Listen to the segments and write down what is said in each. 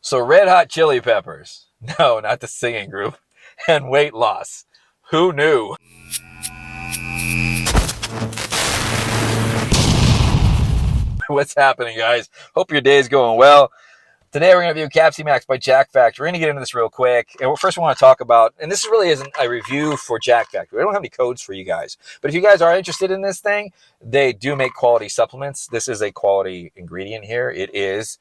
So Red Hot Chili Peppers. No, not the singing group. And weight loss. Who knew? What's happening, guys? Hope your day is going well. Today we're going to review Capsimax by Jack Factory. We're going to get into this real quick. And first we want to talk about, and this really isn't a review for Jack Factory. We don't have any codes for you guys. But if you guys are interested in this thing, they do make quality supplements. This is a quality ingredient here. It is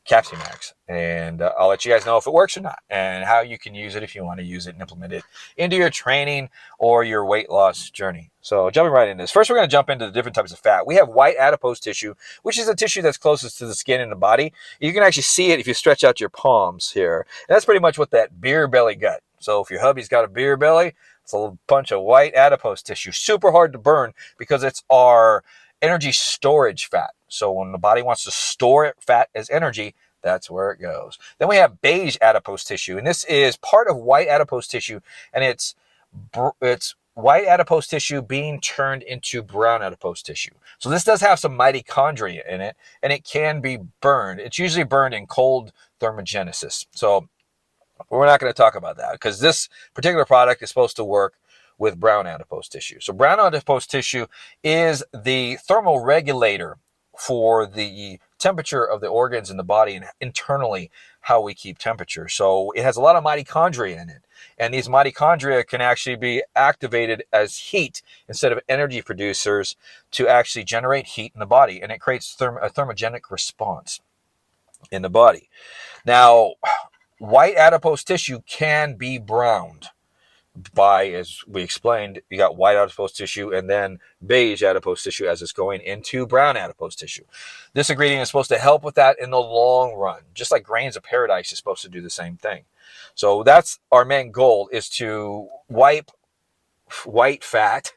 Capsimax, and I'll let you guys know if it works or not and how you can use it if you want to use it and implement it into your training or your weight loss journey. So jumping right into this. First, we're going to jump into the different types of fat. We have white adipose tissue, which is the tissue that's closest to the skin and the body. You can actually see it if you stretch out your palms here. And that's pretty much what that beer belly gut. So if your hubby's got a beer belly, it's a bunch of white adipose tissue. Super hard to burn because it's our energy storage fat. So when the body wants to store fat as energy, that's where it goes. Then we have beige adipose tissue, and this is part of white adipose tissue, and it's white adipose tissue being turned into brown adipose tissue. So this does have some mitochondria in it, and it can be burned. It's usually burned in cold thermogenesis. So we're not going to talk about that because this particular product is supposed to work with brown adipose tissue. So brown adipose tissue is the thermal regulator for the temperature of the organs in the body and internally how we keep temperature. So it has a lot of mitochondria in it. And these mitochondria can actually be activated as heat instead of energy producers to actually generate heat in the body. And it creates a thermogenic response in the body. Now, white adipose tissue can be browned by, as we explained, you got white adipose tissue and then beige adipose tissue as it's going into brown adipose tissue. This ingredient is supposed to help with that in the long run, just like grains of paradise is supposed to do the same thing. So that's our main goal, is to wipe white fat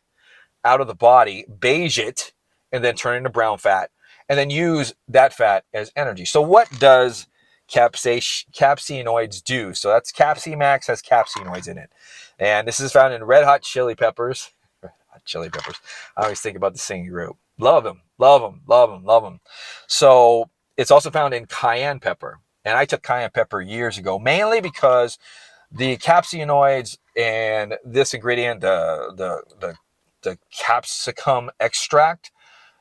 out of the body, beige it, and then turn it into brown fat, and then use that fat as energy. So what does Capsinoids do? So that's Capsimax has capsinoids in it. And this is found in Red Hot Chili Peppers. Red Hot Chili Peppers. I always think about the singing group. Love them, love them, love them, love them. So it's also found in cayenne pepper. And I took cayenne pepper years ago, mainly because the capsinoids and this ingredient, the capsicum extract,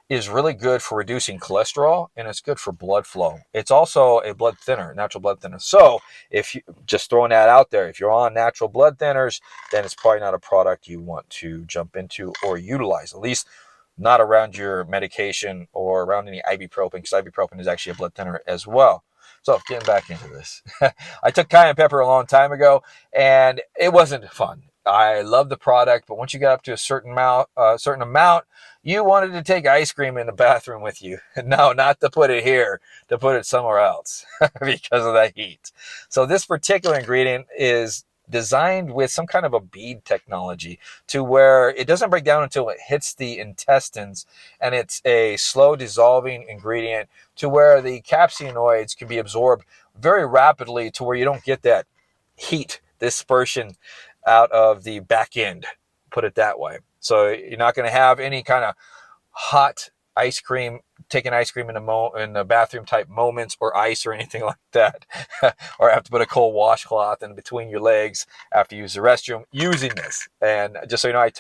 is really good for reducing cholesterol, and it's good for blood flow. It's also a blood thinner, natural blood thinner. So if you, just throwing that out there, if you're on natural blood thinners, then it's probably not a product you want to jump into or utilize, at least not around your medication or around any ibuprofen, because ibuprofen is actually a blood thinner as well. So getting back into this, I took cayenne pepper a long time ago, and it wasn't fun. I love the product, but once you got up to a certain amount, you wanted to take ice cream in the bathroom with you. No, not to put it here, to put it somewhere else because of that heat. So this particular ingredient is designed with some kind of a bead technology to where it doesn't break down until it hits the intestines, and it's a slow dissolving ingredient to where the capsinoids can be absorbed very rapidly to where you don't get that heat dispersion out of the back end, put it that way. So you're not going to have any kind of hot ice cream, taking ice cream in the bathroom type moments, or ice or anything like that, or have to put a cold washcloth in between your legs after you use the restroom using this. And just so you know, I've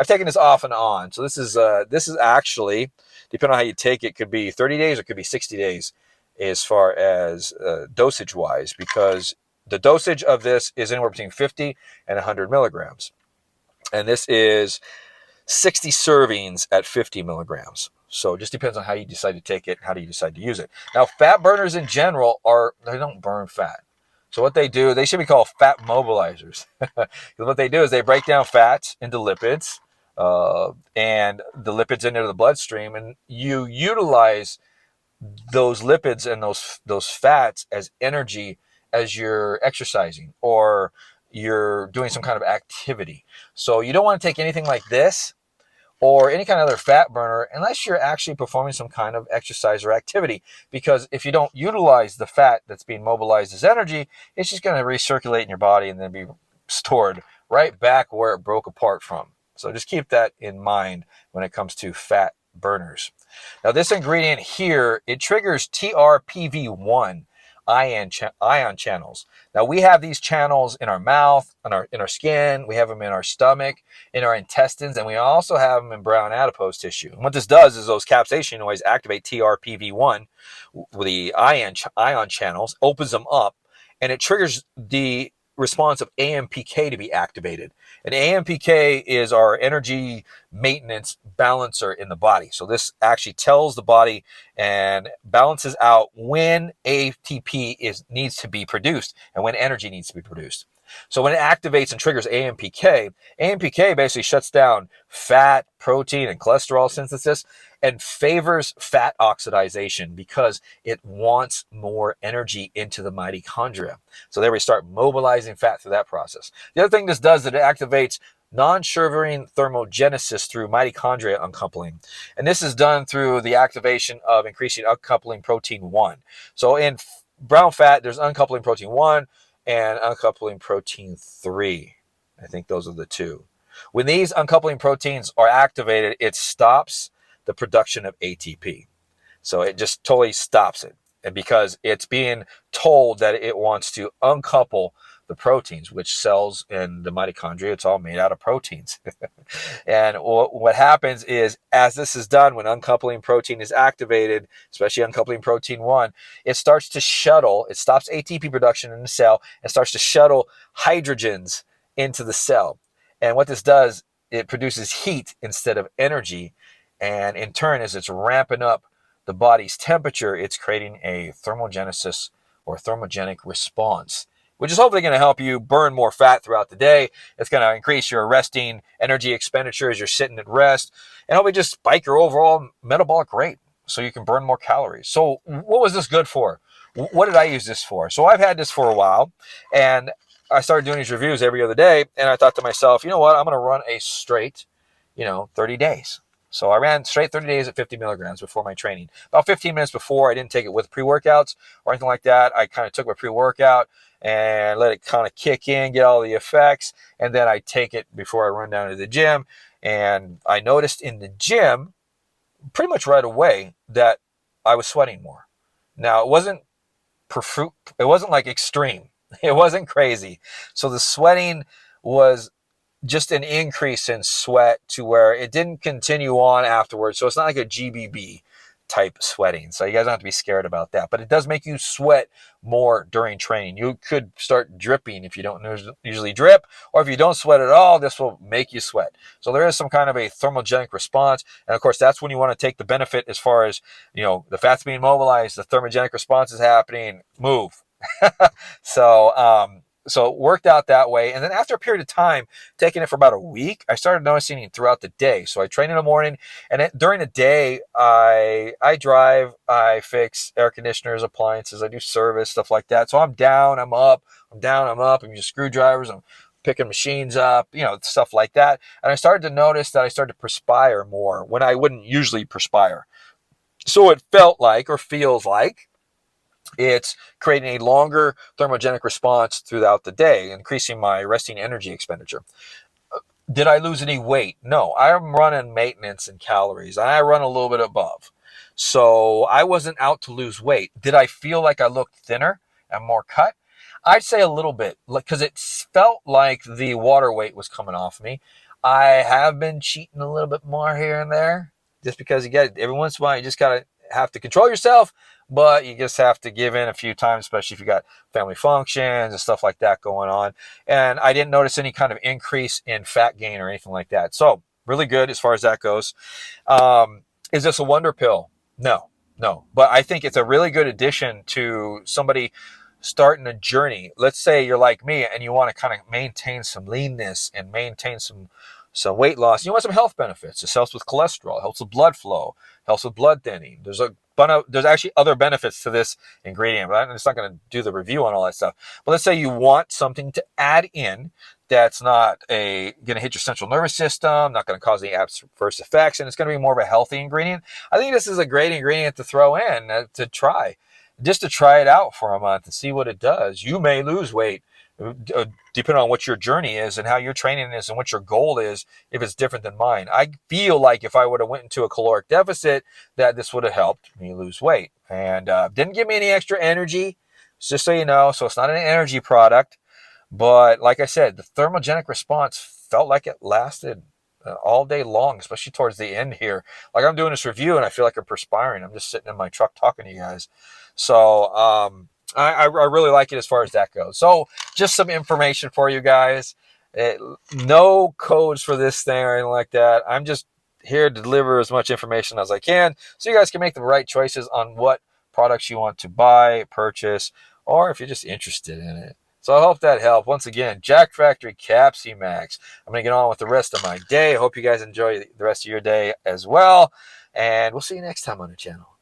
taken this off and on. So this is actually, depending on how you take it, could be 30 days or could be 60 days as far as dosage wise, because the dosage of this is anywhere between 50 and 100 milligrams. And this is 60 servings at 50 milligrams. So it just depends on how you decide to take it, how do you decide to use it. Now, fat burners in general they don't burn fat. So what they do, they should be called fat mobilizers. What they do is they break down fats into lipids, and the lipids into the bloodstream, and you utilize those lipids and those fats as energy as you're exercising or you're doing some kind of activity. So you don't want to take anything like this or any kind of other fat burner unless you're actually performing some kind of exercise or activity, because if you don't utilize the fat that's being mobilized as energy, it's just going to recirculate in your body and then be stored right back where it broke apart from. So just keep that in mind when it comes to fat burners. Now this ingredient here, it triggers TRPV1 ion channels. Now we have these channels in our mouth, in our skin, we have them in our stomach, in our intestines, and we also have them in brown adipose tissue. And what this does is those capsaicinoids activate TRPV1 with the ion channels, opens them up, and it triggers the response of AMPK to be activated. And AMPK is our energy maintenance balancer in the body. So this actually tells the body and balances out when ATP needs to be produced and when energy needs to be produced. So when it activates and triggers AMPK, AMPK basically shuts down fat, protein, and cholesterol synthesis and favors fat oxidation because it wants more energy into the mitochondria. So there we start mobilizing fat through that process. The other thing this does is that it activates non-sugaring thermogenesis through mitochondria uncoupling. And this is done through the activation of increasing uncoupling protein 1. So in brown fat, there's uncoupling protein 1 and uncoupling protein 3. I think those are the two. When these uncoupling proteins are activated, it stops the production of ATP. So it just totally stops it. And because it's being told that it wants to uncouple the proteins, which cells in the mitochondria, it's all made out of proteins. And what happens is, as this is done, when uncoupling protein is activated, especially uncoupling protein 1, it starts to shuttle, it stops ATP production in the cell and starts to shuttle hydrogens into the cell. And what this does, it produces heat instead of energy. And in turn, as it's ramping up the body's temperature, it's creating a thermogenesis or thermogenic response, which is hopefully going to help you burn more fat throughout the day. It's going to increase your resting energy expenditure as you're sitting at rest, and hopefully just spike your overall metabolic rate so you can burn more calories. So what was this good for? What did I use this for? So I've had this for a while, and I started doing these reviews every other day, and I thought to myself, you know what, I'm going to run a straight, 30 days. So I ran straight 30 days at 50 milligrams before my training. About 15 minutes before, I didn't take it with pre-workouts or anything like that. I kind of took my pre-workout and let it kind of kick in, get all the effects, and then I take it before I run down to the gym. And I noticed in the gym, pretty much right away, that I was sweating more. Now, it wasn't like extreme. It wasn't crazy. So the sweating was just an increase in sweat to where it didn't continue on afterwards. So it's not like a GBB type sweating. So you guys don't have to be scared about that. But it does make you sweat more during training. You could start dripping if you don't usually drip, or if you don't sweat at all, this will make you sweat. So there is some kind of a thermogenic response. And of course, that's when you want to take the benefit as far as, the fat's being mobilized, the thermogenic response is happening, move. So it worked out that way. And then after a period of time, taking it for about a week, I started noticing it throughout the day. So I train in the morning, and during the day, I drive, I fix air conditioners, appliances, I do service, stuff like that. So I'm down, I'm up, I'm down, I'm up. I'm using screwdrivers, I'm picking machines up, stuff like that. And I started to notice that I started to perspire more when I wouldn't usually perspire. So it felt like, or feels like, it's creating a longer thermogenic response throughout the day, increasing my resting energy expenditure. Did I lose any weight? No, I'm running maintenance and calories. I run a little bit above. So I wasn't out to lose weight. Did I feel like I looked thinner and more cut? I'd say a little bit, because it felt like the water weight was coming off me. I have been cheating a little bit more here and there, just because every once in a while you just gotta have to control yourself, but you just have to give in a few times, especially if you got family functions and stuff like that going on. And I didn't notice any kind of increase in fat gain or anything like that. So really good as far as that goes. Is this a wonder pill? No. But I think it's a really good addition to somebody starting a journey. Let's say you're like me and you want to kind of maintain some leanness and maintain some weight loss. You want some health benefits. It helps with cholesterol, helps with blood flow, helps with blood thinning. There's actually other benefits to this ingredient, but I'm just not going to do the review on all that stuff. But let's say you want something to add in that's not going to hit your central nervous system, not going to cause any adverse effects, and it's going to be more of a healthy ingredient. I think this is a great ingredient to throw in to try, just to try it out for a month and see what it does. You may lose weight, depending on what your journey is and how your training is and what your goal is, if it's different than mine. I feel like if I would have went into a caloric deficit, that this would have helped me lose weight. And didn't give me any extra energy. just so you know. So it's not an energy product, but like I said, the thermogenic response felt like it lasted all day long, especially towards the end here. Like I'm doing this review and I feel like I'm perspiring. I'm just sitting in my truck talking to you guys. So I really like it as far as that goes. So just some information for you guys. No codes for this thing or anything like that. I'm just here to deliver as much information as I can so you guys can make the right choices on what products you want to buy, purchase, or if you're just interested in it. So I hope that helped. Once again, Jack Factory Capsimax. I'm going to get on with the rest of my day. I hope you guys enjoy the rest of your day as well. And we'll see you next time on the channel.